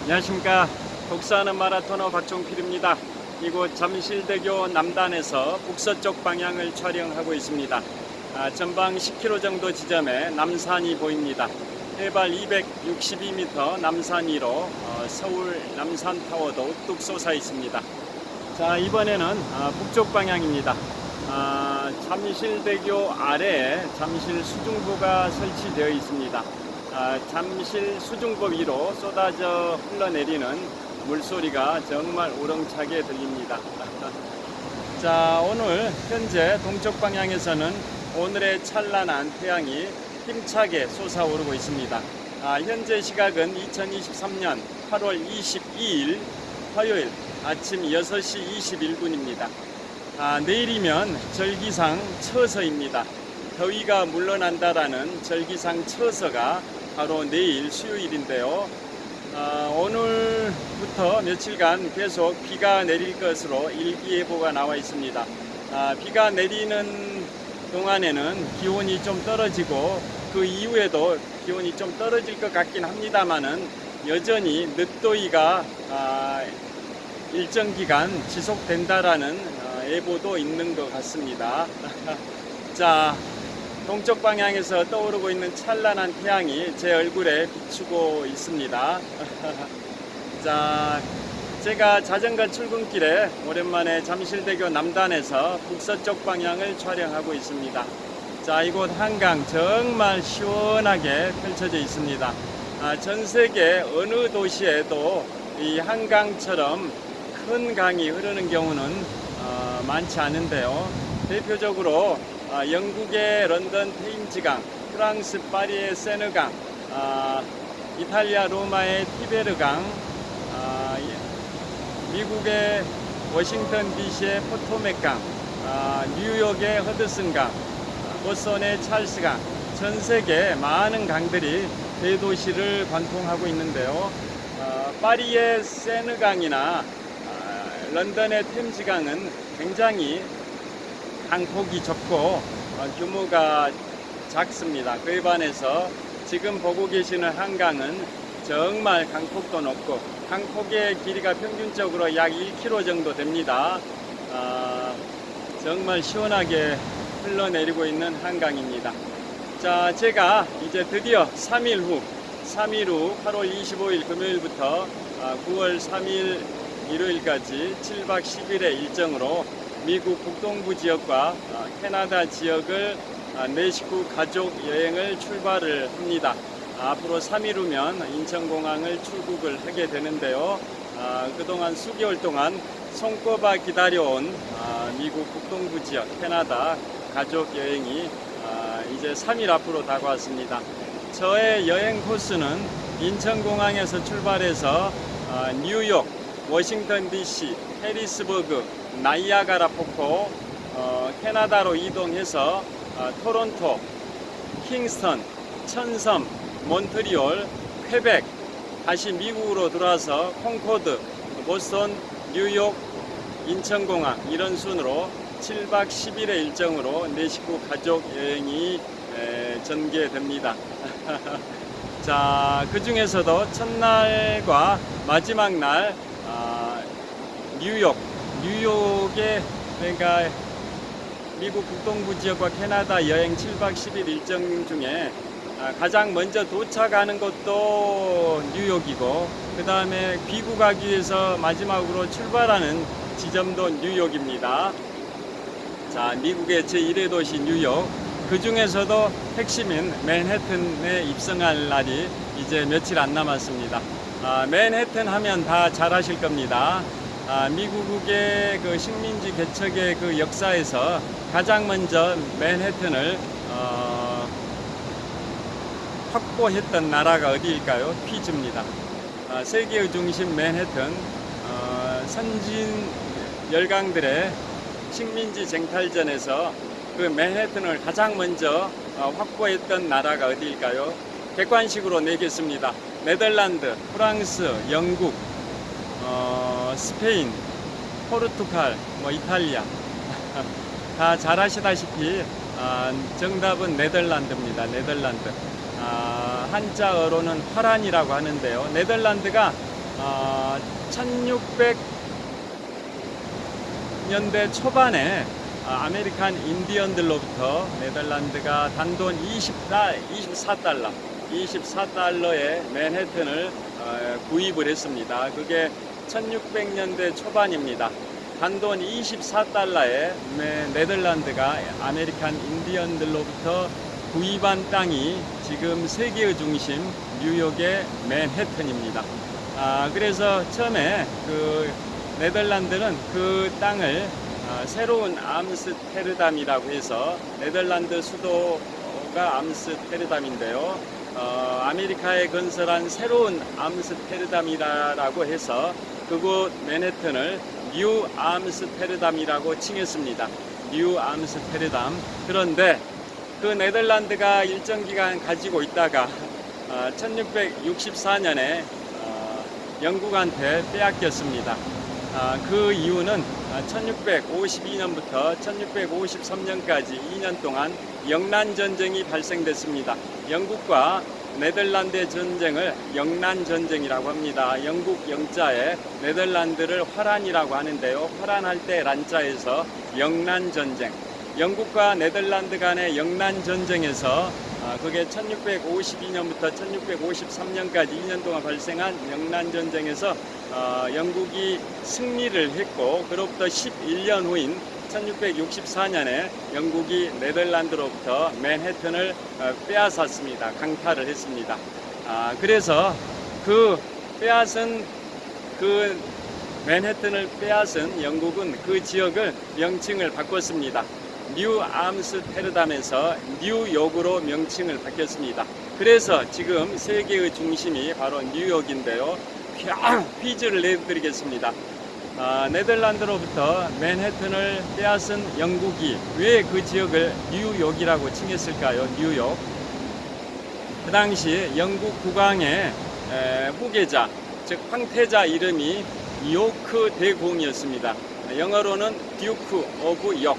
안녕하십니까. 독서하는 마라토너 박종필입니다. 이곳 잠실대교 남단에서 북서쪽 방향을 촬영하고 있습니다. 전방 10km 정도 지점에 남산이 보입니다. 해발 262m 남산 위로 서울 남산타워도 우뚝 솟아 있습니다. 자, 이번에는 북쪽 방향입니다. 잠실대교 아래에 잠실 수중부가 설치되어 있습니다. 잠실 수중부 위로 쏟아져 흘러내리는 물소리가 정말 우렁차게 들립니다. 자, 오늘 현재 동쪽 방향에서는 오늘의 찬란한 태양이 힘차게 솟아오르고 있습니다. 현재 시각은 2023년 8월 22일 화요일 아침 6시 21분입니다. 내일이면 절기상 처서입니다. 더위가 물러난다라는 절기상 처서가 바로 내일 수요일인데요. 오늘부터 며칠간 계속 비가 내릴 것으로 일기예보가 나와 있습니다. 비가 내리는 동안에는 기온이 좀 떨어지고 그 이후에도 기온이 좀 떨어질 것 같긴 합니다만은 여전히 늦더위가 일정 기간 지속된다라는 예보도 있는 것 같습니다. 자, 동쪽 방향에서 떠오르고 있는 찬란한 태양이 제 얼굴에 비추고 있습니다. 자, 제가 자전거 출근길에 오랜만에 잠실대교 남단에서 북서쪽 방향을 촬영하고 있습니다. 자, 이곳 한강 정말 시원하게 펼쳐져 있습니다. 전 세계 어느 도시에도 이 한강처럼 큰 강이 흐르는 경우는 많지 않은데요. 대표적으로 영국의 런던 테임즈강, 프랑스 파리의 세느강, 이탈리아 로마의 티베르강, 미국의 워싱턴 DC의 포토맥강, 뉴욕의 허드슨강, 보스턴의 찰스강, 전 세계 많은 강들이 대도시를 관통하고 있는데요. 파리의 세느강이나 런던의 템즈강은 굉장히 강폭이 좁고 규모가 작습니다. 그에 반해서 지금 보고 계시는 한강은 정말 강폭도 높고 강폭의 길이가 평균적으로 약 1km 정도 됩니다. 정말 시원하게 흘러내리고 있는 한강입니다. 자, 제가 이제 드디어 3일 후 8월 25일 금요일부터 9월 3일 일요일까지 7박 10일의 일정으로 미국 북동부 지역과 캐나다 지역을 내 식구 가족 여행을 출발을 합니다. 앞으로 3일 후면 인천공항을 출국을 하게 되는데요. 그동안 수개월 동안 손꼽아 기다려온 미국 북동부 지역 캐나다 가족 여행이 이제 3일 앞으로 다가왔습니다. 저의 여행 코스는 인천공항에서 출발해서 뉴욕, 워싱턴 DC, 해리스버그, 나이아가라 폭포, 캐나다로 이동해서 토론토, 킹스턴, 천섬, 몬트리올, 퀘벡, 다시 미국으로 들어와서 콩코드, 보스턴, 뉴욕, 인천공항 이런 순으로 7박 10일의 일정으로 내 식구 가족 여행이 전개됩니다. 자, 그 중에서도 첫날과 마지막 날 뉴욕의 그러니까 미국 북동부 지역과 캐나다 여행 7박 10일 일정 중에 가장 먼저 도착하는 곳도 뉴욕이고 그 다음에 귀국하기 위해서 마지막으로 출발하는 지점도 뉴욕입니다. 자, 미국의 제1의 도시 뉴욕, 그 중에서도 핵심인 맨해튼에 입성할 날이 이제 며칠 안 남았습니다. 맨해튼 하면 다 잘 아실 겁니다. 미국의 그 식민지 개척의 그 역사에서 가장 먼저 맨해튼을 확보했던 나라가 어디일까요? 퀴즈입니다. 세계의 중심 맨해튼, 선진 열강들의 식민지 쟁탈전에서 그 맨해튼을 가장 먼저 확보했던 나라가 어디일까요? 객관식으로 내겠습니다. 네덜란드, 프랑스, 영국, 스페인, 포르투갈, 이탈리아 다 잘 아시다시피 정답은 네덜란드입니다. 네덜란드. 한자어로는 화란이라고 하는데요. 네덜란드가 1600년대 초반에 아메리칸 인디언들로부터 네덜란드가 단돈 24달러의 맨해튼을 구입을 했습니다. 그게 1600년대 초반입니다. 단돈 24달러에 네덜란드가 아메리칸 인디언들로부터 구입한 땅이 지금 세계의 중심 뉴욕의 맨해튼입니다. 그래서 처음에 그 네덜란드는 그 땅을 새로운 암스테르담이라고 해서 네덜란드 수도가 암스테르담인데요. 아메리카에 건설한 새로운 암스테르담이라고 해서 그곳 맨해튼을 뉴 암스테르담이라고 칭했습니다. 뉴 암스테르담. 그런데 그 네덜란드가 일정 기간 가지고 있다가 1664년에 영국한테 빼앗겼습니다. 그 이유는 1652년부터 1653년까지 2년 동안 영란전쟁이 발생됐습니다. 영국과 네덜란드의 전쟁을 영란전쟁이라고 합니다. 영국 영자에 네덜란드를 화란이라고 하는데요. 화란할 때 란자에서 영란전쟁. 영국과 네덜란드 간의 영란전쟁에서 그게 1652년부터 1653년까지 2년 동안 발생한 영란전쟁에서 영국이 승리를 했고, 그로부터 11년 후인 1664년에 영국이 네덜란드로부터 맨해튼을 빼앗았습니다. 강탈을 했습니다. 그래서 그 맨해튼을 빼앗은 영국은 그 지역을 명칭을 바꿨습니다. 뉴 암스테르담에서 뉴욕으로 명칭을 바뀌었습니다. 그래서 지금 세계의 중심이 바로 뉴욕인데요. 퀴즈를 내드리겠습니다. 네덜란드로부터 맨해튼을 빼앗은 영국이 왜 그 지역을 뉴욕이라고 칭했을까요? 뉴욕. 그 당시 영국 국왕의 후계자, 즉 황태자 이름이 요크 대공이었습니다. 영어로는 듀크 오브 역,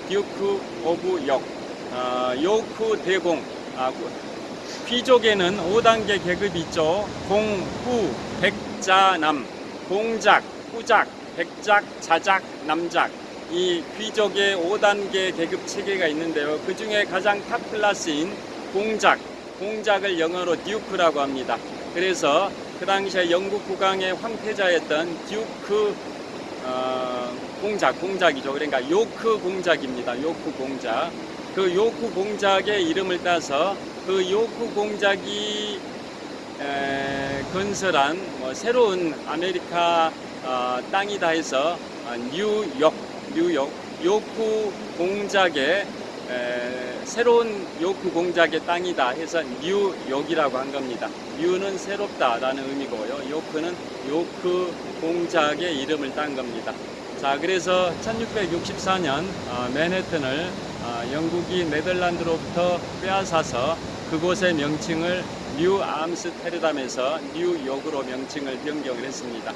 듀크 오브 역, 요크 대공. 귀족에는 5단계 계급이 있죠. 공, 후, 백자, 남, 공작, 후작, 백작, 자작, 남작. 이 귀족의 5단계 계급 체계가 있는데요. 그 중에 가장 탑 클래스인 공작을 영어로 듀크라고 합니다. 그래서 그 당시에 영국 국왕의 황태자였던 듀크 공작이죠. 그러니까 요크 공작입니다. 요크 공작. 그 요크 공작의 이름을 따서 그 요크 공작이 건설한 새로운 아메리카 땅이다 해서 뉴욕 요크 공작의 새로운 요크 공작의 땅이다 해서 뉴욕이라고 한 겁니다. 뉴는 새롭다라는 의미고요. 요크는 요크 공작의 이름을 딴 겁니다. 자, 그래서 1664년 맨해튼을 영국이 네덜란드로부터 빼앗아서 그곳의 명칭을 뉴 암스테르담에서 뉴욕으로 명칭을 변경을 했습니다.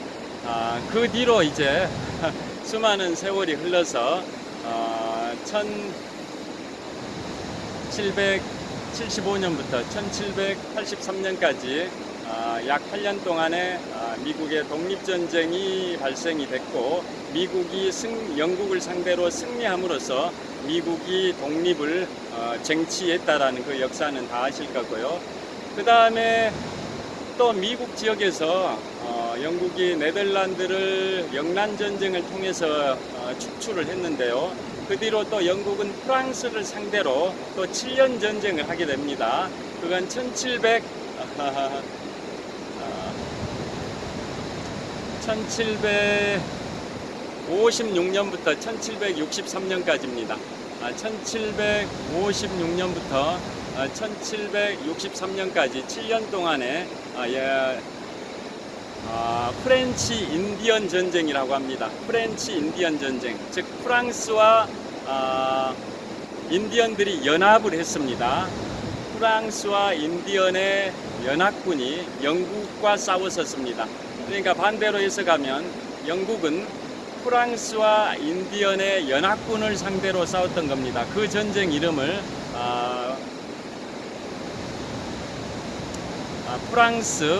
그 뒤로 이제 수많은 세월이 흘러서 1775년부터 1783년까지 약 8년 동안의 미국의 독립전쟁이 발생이 됐고, 미국이 영국을 상대로 승리함으로써 미국이 독립을 쟁취했다라는 그 역사는 다 아실 거고요. 그 다음에 또 미국 지역에서 영국이 네덜란드를 영란전쟁을 통해서 축출을 했는데요. 그 뒤로 또 영국은 프랑스를 상대로 또 7년 전쟁을 하게 됩니다. 그건 1756년부터 1763년까지입니다. 1756년부터 1763년까지 7년 동안에 프렌치 인디언 전쟁이라고 합니다. 프렌치 인디언 전쟁, 즉 프랑스와 인디언들이 연합을 했습니다. 프랑스와 인디언의 연합군이 영국과 싸웠었습니다. 그러니까 반대로 해석하면 영국은 프랑스와 인디언의 연합군을 상대로 싸웠던 겁니다. 그 전쟁 이름을 프랑스,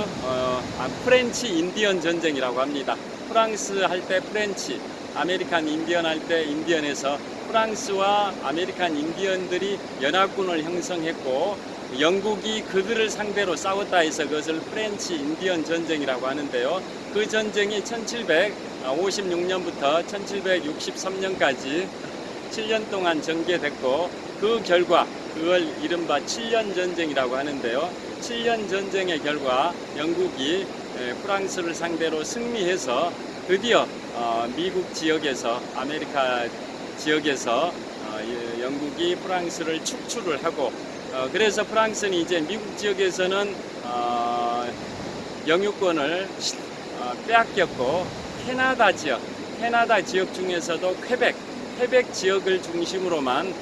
프렌치 인디언 전쟁이라고 합니다. 프랑스 할 때 프렌치, 아메리칸 인디언 할 때 인디언에서 프랑스와 아메리칸 인디언들이 연합군을 형성했고 영국이 그들을 상대로 싸웠다 해서 그것을 프렌치 인디언 전쟁이라고 하는데요. 그 전쟁이 1756년부터 1763년까지 7년 동안 전개됐고 그 결과 그걸 이른바 7년 전쟁이라고 하는데요. 7년 전쟁의 결과 영국이 프랑스를 상대로 승리해서 드디어 미국 지역에서 아메리카 지역에서 영국이 프랑스를 축출을 하고 그래서 프랑스는 이제 미국 지역에서는 영유권을 빼앗겼고 캐나다 지역 중에서도 퀘벡 지역을 중심으로만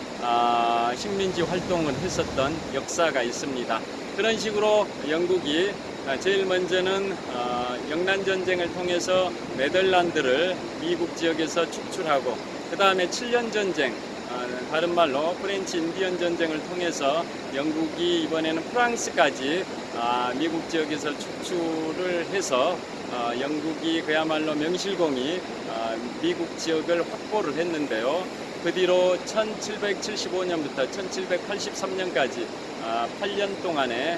식민지 활동을 했었던 역사가 있습니다. 그런 식으로 영국이 제일 먼저는 영란전쟁을 통해서 네덜란드를 미국 지역에서 축출하고 그 다음에 7년 전쟁, 다른 말로 프렌치 인디언 전쟁을 통해서 영국이 이번에는 프랑스까지 미국 지역에서 축출을 해서 영국이 그야말로 명실공히 미국 지역을 확보를 했는데요. 그 뒤로 1775년부터 1783년까지 8년 동안의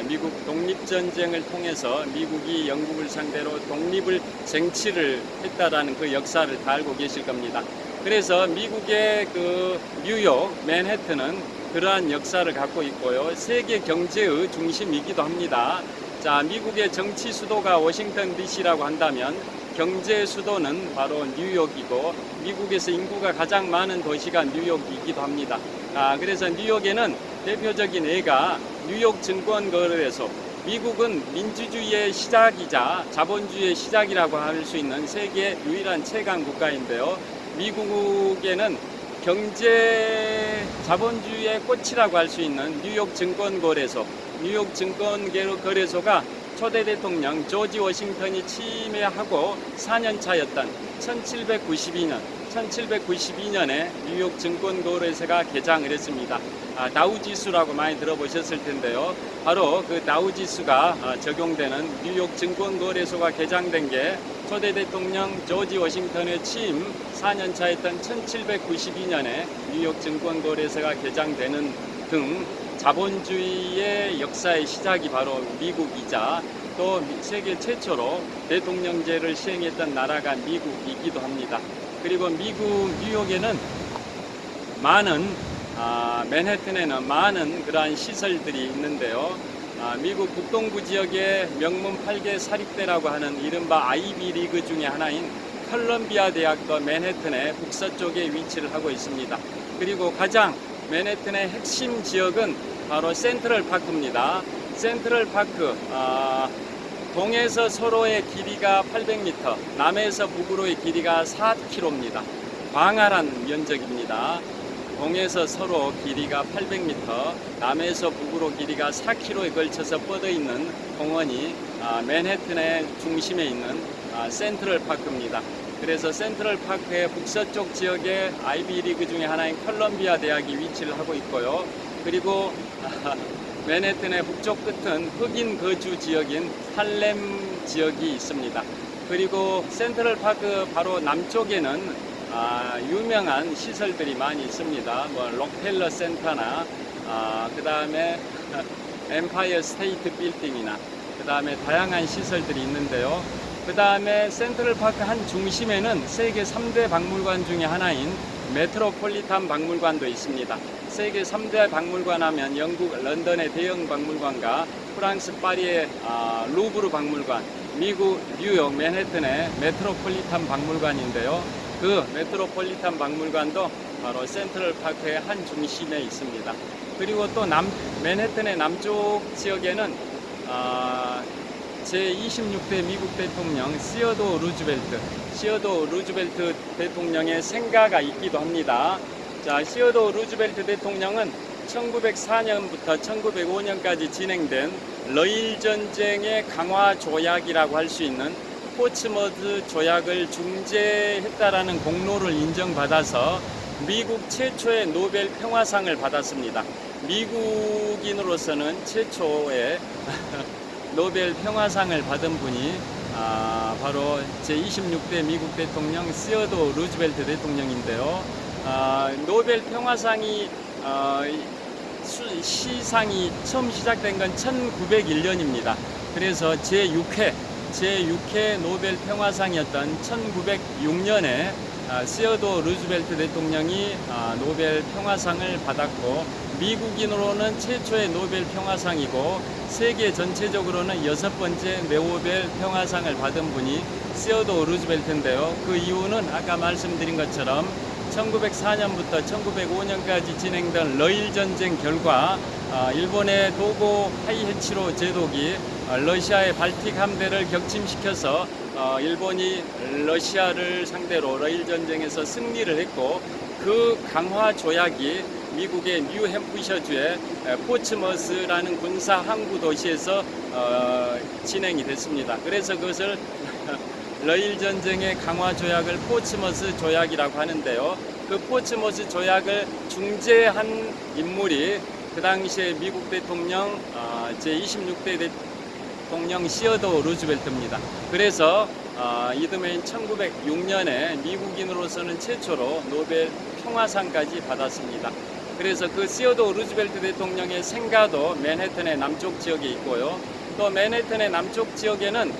미국 독립전쟁을 통해서 미국이 영국을 상대로 독립을 쟁취를 했다라는 그 역사를 다 알고 계실 겁니다. 그래서 미국의 그 뉴욕, 맨해튼은 그러한 역사를 갖고 있고요. 세계 경제의 중심이기도 합니다. 자, 미국의 정치 수도가 워싱턴 DC라고 한다면 경제 수도는 바로 뉴욕이고 미국에서 인구가 가장 많은 도시가 뉴욕이기도 합니다. 그래서 뉴욕에는 대표적인 예가 뉴욕 증권거래소, 미국은 민주주의의 시작이자 자본주의의 시작이라고 할 수 있는 세계 유일한 최강 국가인데요. 미국에는 경제 자본주의의 꽃이라고 할 수 있는 뉴욕 증권거래소, 뉴욕 증권거래소가 초대 대통령 조지 워싱턴이 취임하고 4년 차였던 1792년에 뉴욕 증권거래소가 개장을 했습니다. 다우지수라고 많이 들어보셨을 텐데요. 바로 그 다우지수가 적용되는 뉴욕 증권거래소가 개장된 게 초대 대통령 조지 워싱턴의 취임 4년 차였던 1792년에 뉴욕 증권거래소가 개장되는 등 자본주의의 역사의 시작이 바로 미국이자 또 세계 최초로 대통령제를 시행했던 나라가 미국이기도 합니다. 그리고 미국 뉴욕에는 맨해튼에는 많은 그러한 시설들이 있는데요. 미국 북동부 지역의 명문 8개 사립대라고 하는 이른바 아이비리그 중에 하나인 컬럼비아 대학도 맨해튼의 북서쪽에 위치를 하고 있습니다. 그리고 가장 맨해튼의 핵심 지역은 바로 센트럴파크입니다. 센트럴파크, 동에서 서로의 길이가 800m, 남에서 북으로의 길이가 4km입니다. 광활한 면적입니다. 동에서 서로 길이가 800m, 남에서 북으로 길이가 4km에 걸쳐서 뻗어 있는 공원이 맨해튼의 중심에 있는 센트럴파크입니다. 그래서 센트럴파크의 북서쪽 지역에 아이비리그 중에 하나인 컬럼비아 대학이 위치를 하고 있고요. 그리고 맨해튼의 북쪽 끝은 흑인 거주 지역인 할렘 지역이 있습니다. 그리고 센트럴파크 바로 남쪽에는 유명한 시설들이 많이 있습니다. 뭐 록펠러 센터나 그 다음에 엠파이어 스테이트 빌딩이나 그 다음에 다양한 시설들이 있는데요. 그 다음에 센트럴파크 한 중심에는 세계 3대 박물관 중에 하나인 메트로폴리탄 박물관도 있습니다. 세계 3대 박물관 하면 영국 런던의 대형 박물관과 프랑스 파리의 루브르 박물관, 미국 뉴욕 맨해튼의 메트로폴리탄 박물관인데요. 그 메트로폴리탄 박물관도 바로 센트럴파크의 한 중심에 있습니다. 그리고 또 맨해튼의 남쪽 지역에는 제26대 미국 대통령 시어도어 루즈벨트 대통령의 생가가 있기도 합니다. 자, 시어도어 루즈벨트 대통령은 1904년부터 1905년까지 진행된 러일 전쟁의 강화 조약이라고 할 수 있는 포츠머드 조약을 중재했다라는 공로를 인정받아서 미국 최초의 노벨 평화상을 받았습니다. 미국인으로서는 최초의 노벨 평화상을 받은 분이 바로 제26대 미국 대통령 시어도 루즈벨트 대통령인데요. 노벨 평화상이 시상이 처음 시작된 건 1901년입니다. 그래서 제6회 노벨 평화상이었던 1906년에 시어도 루즈벨트 대통령이 노벨 평화상을 받았고, 미국인으로는 최초의 노벨 평화상이고 세계 전체적으로는 6번째 노벨 평화상을 받은 분이 시어도 루즈벨트인데요. 그 이유는 아까 말씀드린 것처럼 1904년부터 1905년까지 진행된 러일 전쟁 결과 일본의 도고 하이헤치로 제독이 러시아의 발틱 함대를 격침시켜서 일본이 러시아를 상대로 러일 전쟁에서 승리를 했고, 그 강화 조약이 미국의 뉴햄프셔주의 포츠머스라는 군사 항구 도시에서 진행이 됐습니다. 그래서 그것을 러일 전쟁의 강화 조약을 포츠머스 조약이라고 하는데요. 그 포츠머스 조약을 중재한 인물이 그 당시에 미국 대통령 제26대 대통령 시어도 루즈벨트입니다. 그래서 이듬해인 1906년에 미국인으로서는 최초로 노벨 평화상까지 받았습니다. 그래서 그 시어도 루즈벨트 대통령의 생가도 맨해튼의 남쪽 지역에 있고요. 또 맨해튼의 남쪽 지역에는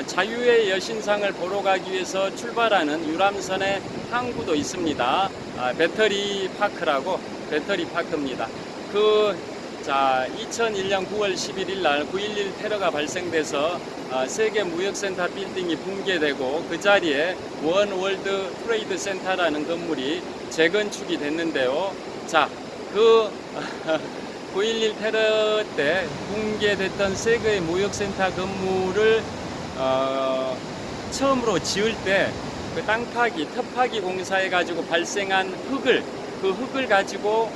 자유의 여신상을 보러 가기 위해서 출발하는 유람선의 항구도 있습니다. 배터리 파크입니다. 2001년 9월 11일 날 9.11 테러가 발생돼서 세계 무역센터 빌딩이 붕괴되고, 그 자리에 원 월드 트레이드 센터라는 건물이 재건축이 됐는데요. 그 9.11 테러 때 붕괴됐던 세계의 무역센터 건물을 처음으로 지을 때 그 터파기 공사해가지고 발생한 그 흙을 가지고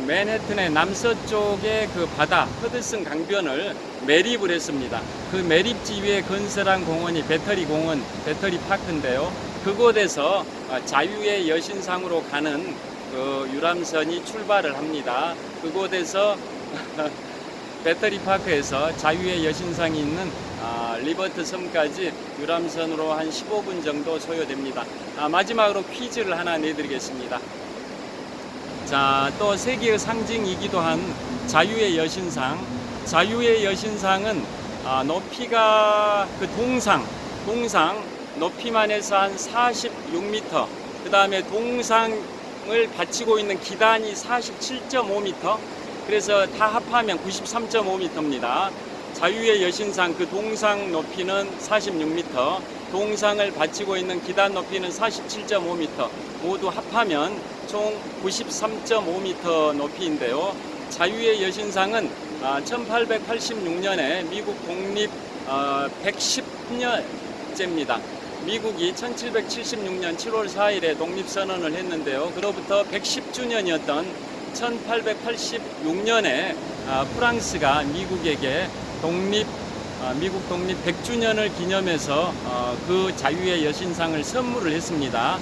맨해튼의 남서쪽의 그 바다, 허드슨 강변을 매립을 했습니다. 그 매립지 위에 건설한 공원이 배터리 파크인데요. 그곳에서 자유의 여신상으로 가는 그 유람선이 출발을 합니다. 그곳에서 배터리 파크에서 자유의 여신상이 있는 리버트 섬까지 유람선으로 한 15분 정도 소요됩니다. 마지막으로 퀴즈를 하나 내드리겠습니다. 또 세계의 상징이기도 한 자유의 여신상. 자유의 여신상은 높이가 동상 높이만 해서 한 46m, 그 다음에 동상을 받치고 있는 기단이 47.5m, 그래서 다 합하면 93.5m입니다. 자유의 여신상 그 동상 높이는 46m, 동상을 받치고 있는 기단 높이는 47.5m, 모두 합하면 총 93.5m 높이인데요. 자유의 여신상은 1886년에 미국 독립 110년째입니다. 미국이 1776년 7월 4일에 독립선언을 했는데요. 그로부터 110주년이었던 1886년에 프랑스가 미국에게 미국 독립 100주년을 기념해서 그 자유의 여신상을 선물을 했습니다.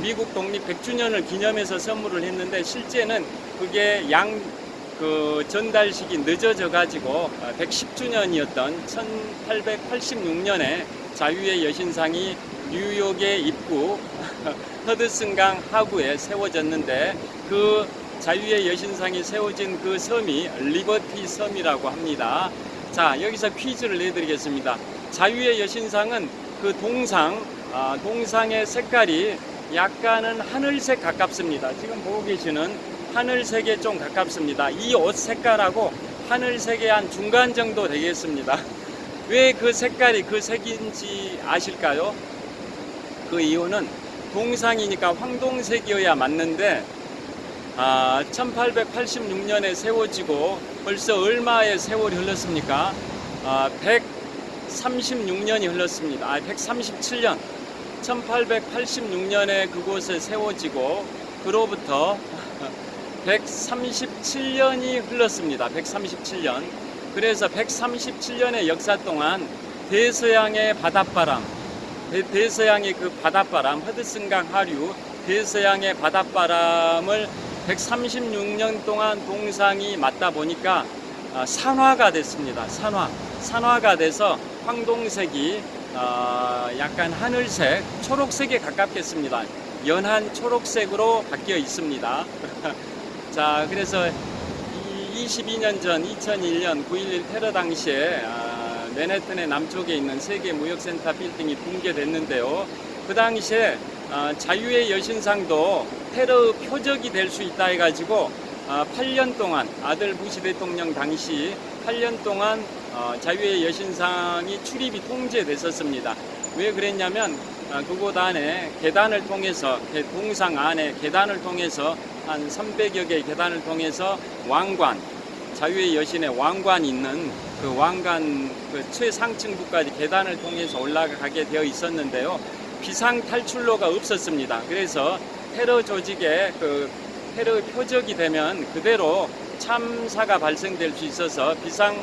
미국 독립 100주년을 기념해서 선물을 했는데, 실제는 그게 전달식이 늦어져 가지고 110주년이었던 1886년에 자유의 여신상이 뉴욕의 입구 허드슨강 하구에 세워졌는데, 그 자유의 여신상이 세워진 그 섬이 리버티 섬이라고 합니다. 여기서 퀴즈를 내드리겠습니다. 자유의 여신상은 그 동상의 색깔이 약간은 하늘색 가깝습니다. 지금 보고 계시는 하늘색에 좀 가깝습니다. 이 옷 색깔하고 하늘색의 한 중간 정도 되겠습니다. 왜 그 색깔이 그 색인지 아실까요? 그 이유는 동상이니까 황동색이어야 맞는데 1886년에 세워지고 벌써 얼마의 세월이 흘렀습니까? 136년이 흘렀습니다. 137년. 1886년에 그곳에 세워지고 그로부터 137년이 흘렀습니다. 137년. 그래서 137년의 역사 동안 대서양의 바닷바람, 대서양의 그 바닷바람, 허드슨강 하류, 대서양의 바닷바람을 136년 동안 동상이 맞다 보니까 산화가 됐습니다. 산화가 돼서 황동색이 약간 하늘색, 초록색에 가깝겠습니다. 연한 초록색으로 바뀌어 있습니다. 자, 그래서 22년 전 2001년 9.11 테러 당시에 맨해튼의 남쪽에 있는 세계무역센터 빌딩이 붕괴됐는데요. 그 당시에 자유의 여신상도 테러 표적이 될 수 있다 해가지고 8년 동안 아들 부시 대통령 당시 8년 동안 자유의 여신상이 출입이 통제됐었습니다. 왜 그랬냐면 그곳 안에 계단을 통해서 동상 안에 계단을 통해서 한 300여 개의 계단을 통해서 왕관, 자유의 여신의 왕관이 있는 그 왕관 그 최상층부까지 계단을 통해서 올라가게 되어 있었는데요. 비상 탈출로가 없었습니다. 그래서 테러 조직의 그 테러 표적이 되면 그대로 참사가 발생될 수 있어서 비상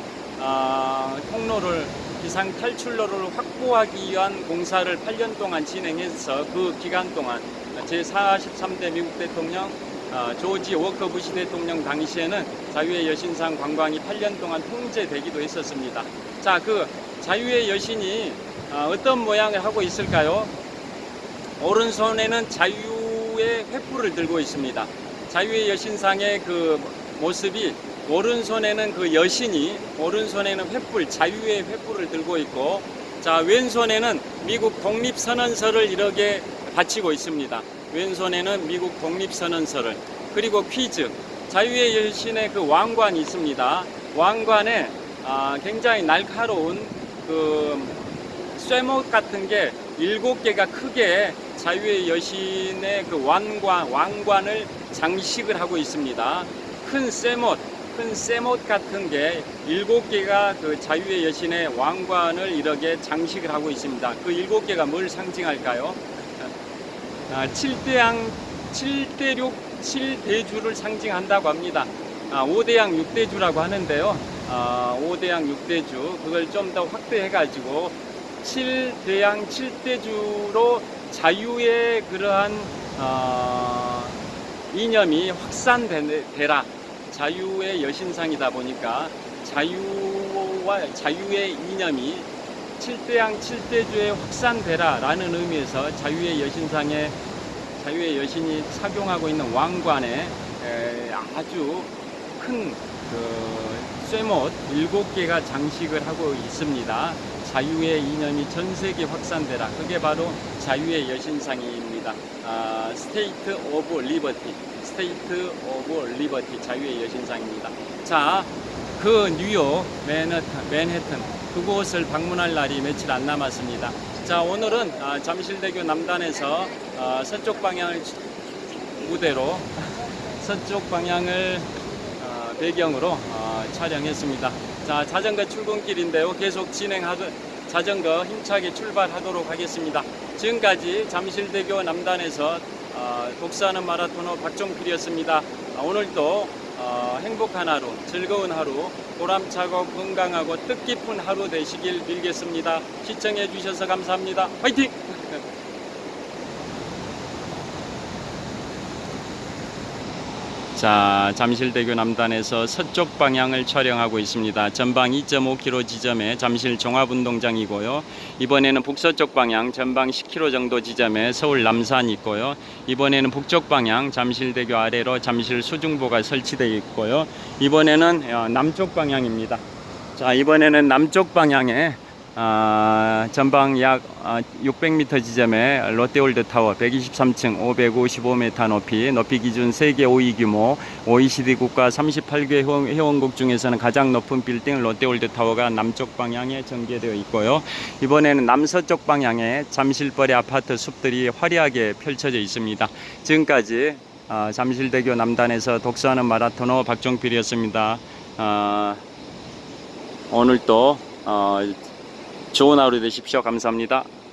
탈출로를 확보하기 위한 공사를 8년 동안 진행해서 그 기간 동안 제43대 미국 대통령 조지 워커 부시 대통령 당시에는 자유의 여신상 관광이 8년 동안 통제되기도 했었습니다. 자, 그 자유의 여신이 어떤 모양을 하고 있을까요? 오른손에는 자유의 횃불을 들고 있습니다. 자유의 여신상의 그 모습이 오른손에는 그 여신이 오른손에는 횃불, 자유의 횃불을 들고 있고, 자, 왼손에는 미국 독립선언서를 이렇게 받치고 있습니다. 왼손에는 미국 독립선언서를. 그리고 퀴즈, 자유의 여신의 그 왕관이 있습니다. 왕관에 굉장히 날카로운 그 쇠못 같은 게 7개가 크게 자유의 여신의 그 왕관을 장식을 하고 있습니다. 큰 쇠못 같은 게 7개가 그 자유의 여신의 왕관을 이렇게 장식을 하고 있습니다. 그 7개가 뭘 상징할까요? 7대주를 상징한다고 합니다. 5대양 6대주라고 하는데요. 5대양 6대주, 그걸 좀 더 확대해가지고 7대양 7대주로 자유의 그러한 이념이 확산되라. 자유의 여신상이다 보니까 자유의 이념이 7대양 7대주에 확산되라 라는 의미에서 자유의 여신이 착용하고 있는 왕관에 아주 큰 쇠못 7개가 장식을 하고 있습니다. 자유의 이념이 전 세계 확산되라. 그게 바로 자유의 여신상입니다. 스테이트 오브 리버티, 자유의 여신상입니다. 자, 그 뉴욕 맨해튼 그곳을 방문할 날이 며칠 안 남았습니다. 자, 오늘은 잠실대교 남단에서 서쪽 방향을 무대로 서쪽 방향을 배경으로 촬영했습니다. 자, 자전거 출근길인데요. 계속 자전거 힘차게 출발하도록 하겠습니다. 지금까지 잠실대교 남단에서 독서하는 마라토너 박종필이었습니다. 오늘도 행복한 하루, 즐거운 하루, 보람차고 건강하고 뜻깊은 하루 되시길 빌겠습니다. 시청해 주셔서 감사합니다. 화이팅! 자, 잠실대교 남단에서 서쪽 방향을 촬영하고 있습니다. 전방 2.5km 지점에 잠실 종합운동장이고요. 이번에는 북서쪽 방향 전방 10km 정도 지점에 서울 남산이 있고요. 이번에는 북쪽 방향 잠실대교 아래로 잠실 수중보가 설치되어 있고요. 이번에는 남쪽 방향입니다. 자, 이번에는 남쪽 방향에 전방 약 600m 지점에 롯데월드타워 123층 555m 높이 기준 세계 5위 규모 OECD 국가 38개 회원국 중에서는 가장 높은 빌딩 롯데월드타워가 남쪽 방향에 전개되어 있고요. 이번에는 남서쪽 방향에 잠실벌의 아파트 숲들이 화려하게 펼쳐져 있습니다. 지금까지 잠실대교 남단에서 독서하는 마라토너 박종필이었습니다. 오늘도 좋은 하루 되십시오. 감사합니다.